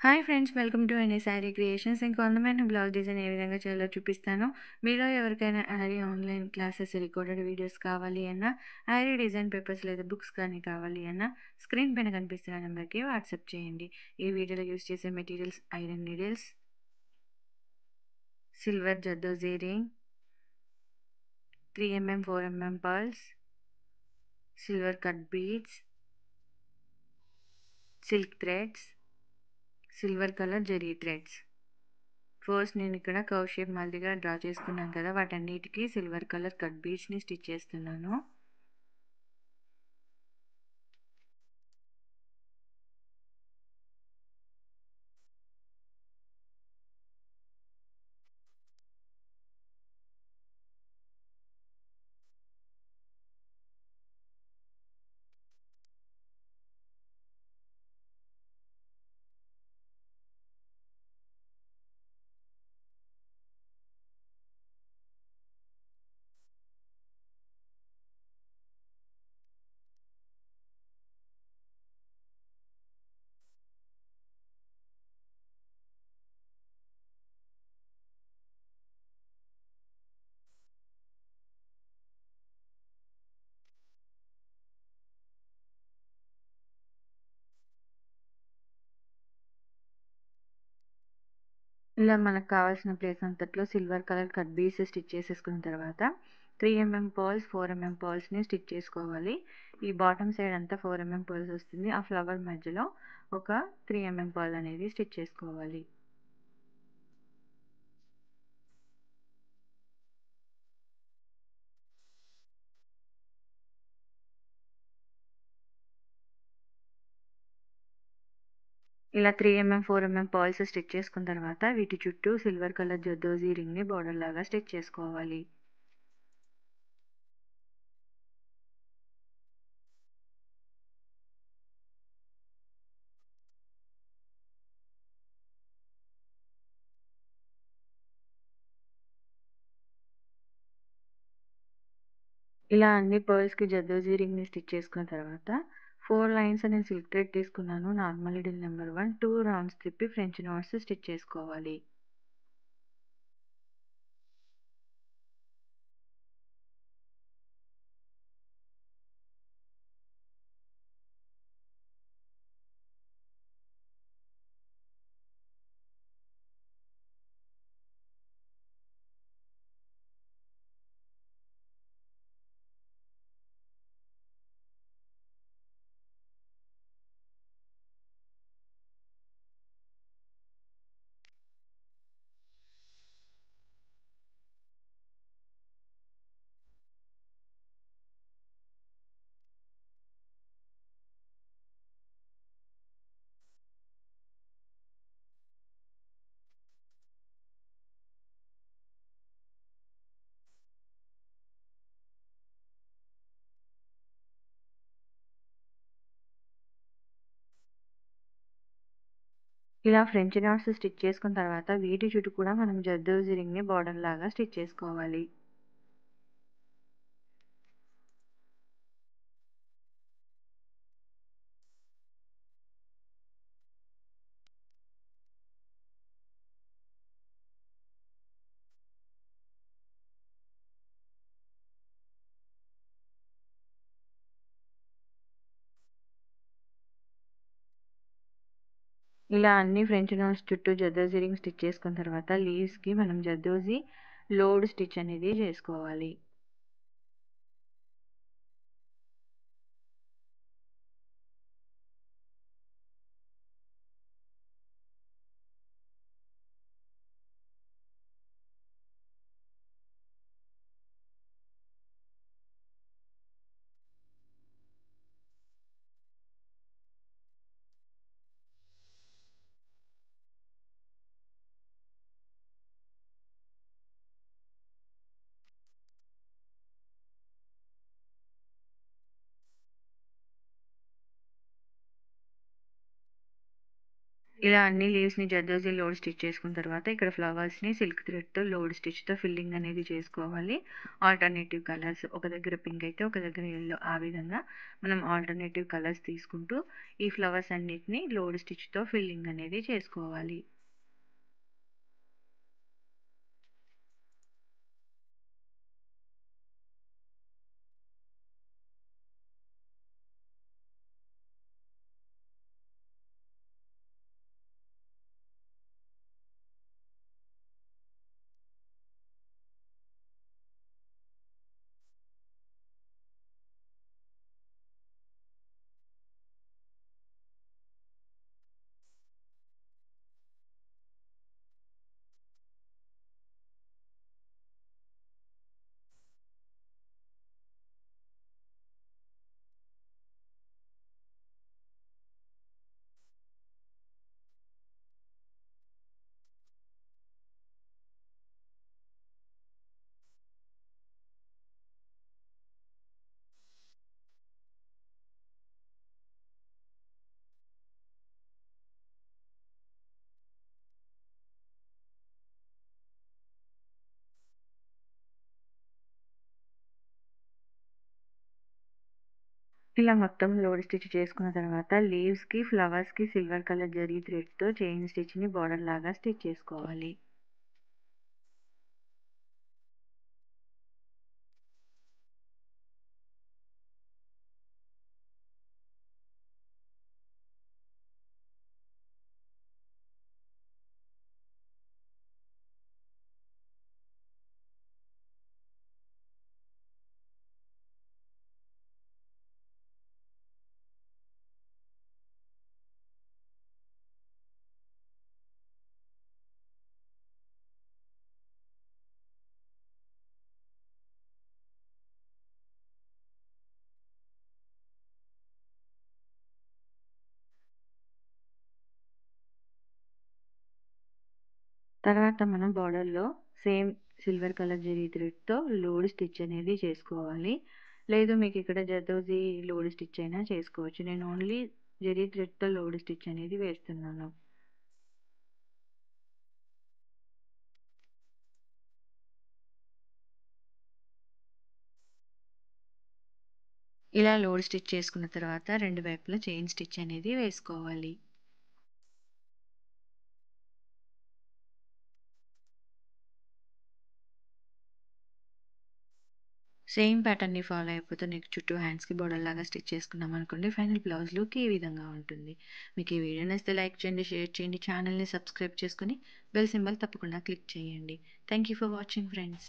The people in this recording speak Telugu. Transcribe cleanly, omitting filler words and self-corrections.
Hi friends, welcome to any sari creations. ఇంకో అందమైన బ్లౌజ్ డిజైన్ ఏ విధంగా చేయాలో చూపిస్తాను. మీలో ఎవరికైనా Yaari online classes recorded videos కావాలి అన్నా, యారీ డిజైన్ పేపర్స్ లేదా బుక్స్ కానీ కావాలి అన్నా, స్క్రీన్ పైన కనిపిస్తున్న నెంబర్కి వాట్సాప్ చేయండి. ఈ వీడియోలో యూస్ చేసే materials iron needles, silver zardozi ring, 3mm 4mm pearls, silver cut beads, silk threads, silver colour zari threads. First నేను ఇక్కడ కర్వ్ షేప్ మాదిరిగా డ్రా చేసుకున్నాను కదా, వాటన్నిటికీ సిల్వర్ కలర్ కట్ బీడ్స్ని స్టిచ్ చేస్తున్నాను. ఇలా మనకు కావాల్సిన ప్లేస్ అంతట్లో silver colour cut beads stitch చేసేసుకున్న తర్వాత 3mm పర్ల్స్ 4mm పర్ల్స్ని స్టిచ్ చేసుకోవాలి. ఈ బాటమ్ సైడ్ అంతా 4mm పర్ల్స్ వస్తుంది. ఆ ఫ్లవర్ మధ్యలో ఒక 3mm పర్ల్ అనేది స్టిచ్ చేసుకోవాలి. ఇలా 3mm 4mm పర్ల్స్ స్టిచ్ చేసుకున్న తర్వాత వీటి చుట్టూ సిల్వర్ కలర్ జర్దోజీ రింగ్ని బార్డర్ లాగా స్టిచ్ చేసుకోవాలి. ఇలా అన్ని పర్ల్స్కి జర్దోజీ రింగ్ని స్టిచ్ చేసుకున్న తర్వాత 4 లైన్స్ నేను సిల్క్ థ్రెడ్ తీసుకున్నాను. నార్మల్ నీడిల్ నెంబర్ 1 2 రౌండ్స్ తిప్పి ఫ్రెంచ్ నాట్స్ స్టిచ్ చేసుకోవాలి. ఇలా ఫ్రెంచ్ నాట్స్ స్టిచ్ చేసుకున్న తర్వాత వీటి చుట్టూ కూడా మనం జర్దోజీ రింగ్ని బార్డర్ లాగా స్టిచ్ చేసుకోవాలి. ఇలా అన్ని ఫ్రెంచ్ నాట్స్ చుట్టూ జర్దోజీ రింగ్ స్టిచ్ చేసుకున్న తర్వాత లీవ్స్కి మనం జర్దోజీ లోడ్ స్టిచ్ అనేది చేసుకోవాలి. ఇలా అన్ని లీవ్స్‌ని జర్దోజీ లోడ్ స్టిచ్ చేసుకున్న తర్వాత ఇక్కడ ఫ్లవర్స్‌ని సిల్క్ థ్రెడ్‌తో లోడ్ స్టిచ్‌తో ఫిల్లింగ్ అనేది చేసుకోవాలి. ఆల్టర్‌నేటివ్ కలర్స్ ఒక దగ్గర పింక్ అయితే ఒక దగ్గర యెల్లో ఆ విధంగా మనం ఆల్టర్‌నేటివ్ కలర్స్ తీసుకుంటూ ఈ ఫ్లవర్స్ అన్నిటిని లోడ్ స్టిచ్‌తో ఫిల్లింగ్ అనేది చేసుకోవాలి. ఇలా మొత్తం లోడ్ స్టిచ్ చేసుకున్న తర్వాత లీవ్స్‌కి, ఫ్లవర్స్‌కి సిల్వర్ కలర్ జరీ థ్రెడ్‌తో చైన్ స్టిచ్‌ని బోర్డర్ లాగా స్టిచ్ చేసుకోవాలి. తర్వాత మనం బోర్డర్‌లో సేమ్ సిల్వర్ కలర్ జరీ థ్రెడ్‌తో లోడ్ స్టిచ్ అనేది చేసుకోవాలి. లేదు మీకిక్కడ జర్దోజీ లోడ్ స్టిచ్ అయినా చేసుకోవచ్చు. నేను ఓన్లీ జరీ థ్రెడ్‌తో లోడ్ స్టిచ్ అనేది వేస్తున్నాను. ఇలా లోడ్ స్టిచ్ చేసుకున్న తర్వాత 2 వైపులా చైన్ స్టిచ్ అనేది వేసుకోవాలి. సేమ్ ప్యాటర్న్‌ని ఫాలో అయిపోతూ నెక్ చుట్టూ హ్యాండ్స్‌కి బోర్డర్‌లాగా స్టిచ్ చేసుకున్నామనుకోండి ఫైనల్ బ్లౌజ్ లుక్ ఈ విధంగా ఉంటుంది. మీకు ఈ వీడియో నచ్చితే లైక్ చేయండి, షేర్ చేయండి, ఛానెల్‌ని సబ్స్క్రైబ్ చేసుకొని బెల్ సింబల్ తప్పకుండా క్లిక్ చేయండి. Thank you for watching friends.